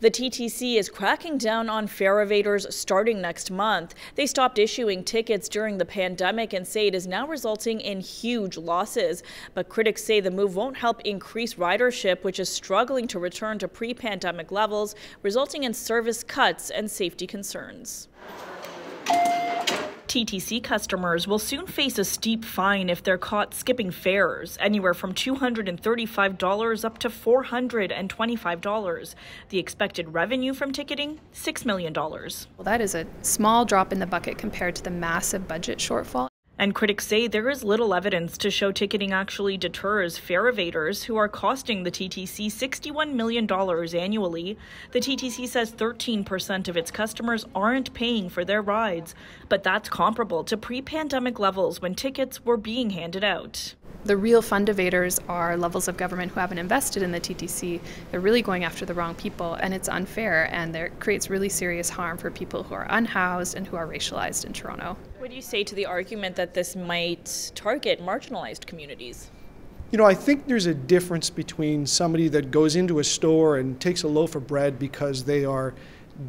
The TTC is cracking down on fare evaders starting next month. They stopped issuing tickets during the pandemic and say it is now resulting in huge losses. But critics say the move won't help increase ridership, which is struggling to return to pre-pandemic levels, resulting in service cuts and safety concerns. TTC customers will soon face a steep fine if they're caught skipping fares, anywhere from $235 up to $425. The expected revenue from ticketing, $6 million. Well, that is a small drop in the bucket compared to the massive budget shortfall. And critics say there is little evidence to show ticketing actually deters fare evaders who are costing the TTC $61 million annually. The TTC says 13% of its customers aren't paying for their rides, but that's comparable to pre-pandemic levels when tickets were being handed out. The real fund evaders are levels of government who haven't invested in the TTC. They're really going after the wrong people, and it's unfair, and it creates really serious harm for people who are unhoused and who are racialized in Toronto. What do you say to the argument that this might target marginalized communities? You know, I think there's a difference between somebody that goes into a store and takes a loaf of bread because they are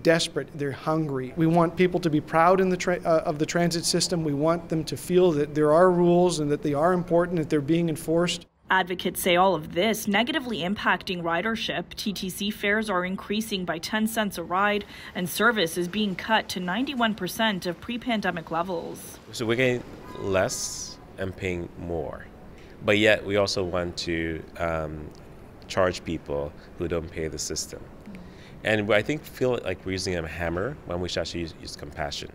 desperate, they're hungry. We want people to be proud in of the transit system. We want them to feel that there are rules and that they are important, that they're being enforced. Advocates say all of this negatively impacting ridership. TTC fares are increasing by 10 cents a ride, and service is being cut to 91% of pre-pandemic levels. So we're getting less and paying more, but yet we also want to charge people who don't pay the system. And I feel like we're using a hammer when we should actually use compassion.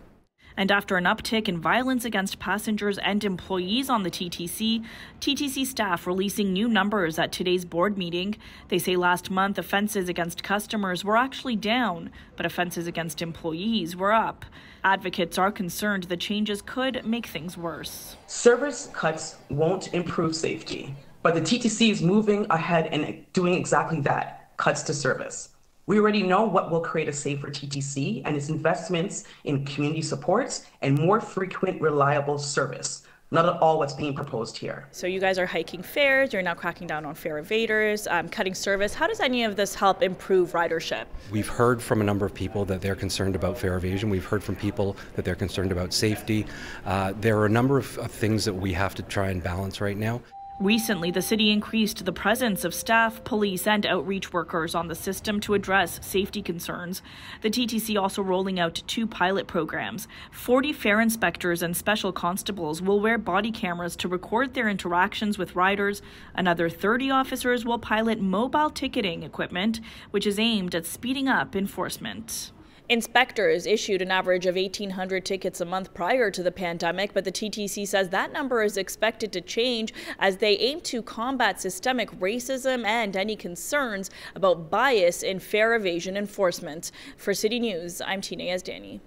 And after an uptick in violence against passengers and employees on the TTC staff releasing new numbers at today's board meeting. They say last month offenses against customers were actually down, but offenses against employees were up. Advocates are concerned the changes could make things worse. Service cuts won't improve safety, but the TTC is moving ahead and doing exactly that, cuts to service. We already know what will create a safer TTC, and its investments in community supports and more frequent, reliable service. Not at all what's being proposed here. So you guys are hiking fares, you're now cracking down on fare evaders, cutting service. How does any of this help improve ridership? We've heard from a number of people that they're concerned about fare evasion. We've heard from people that they're concerned about safety. There are a number of things that we have to try and balance right now. Recently, the city increased the presence of staff, police, and outreach workers on the system to address safety concerns. The TTC also rolling out 2 pilot programs. 40 fare inspectors and special constables will wear body cameras to record their interactions with riders. Another 30 officers will pilot mobile ticketing equipment, which is aimed at speeding up enforcement. Inspectors issued an average of 1,800 tickets a month prior to the pandemic, but the TTC says that number is expected to change as they aim to combat systemic racism and any concerns about bias in fare evasion enforcement. For City News, I'm Tina Yazdani.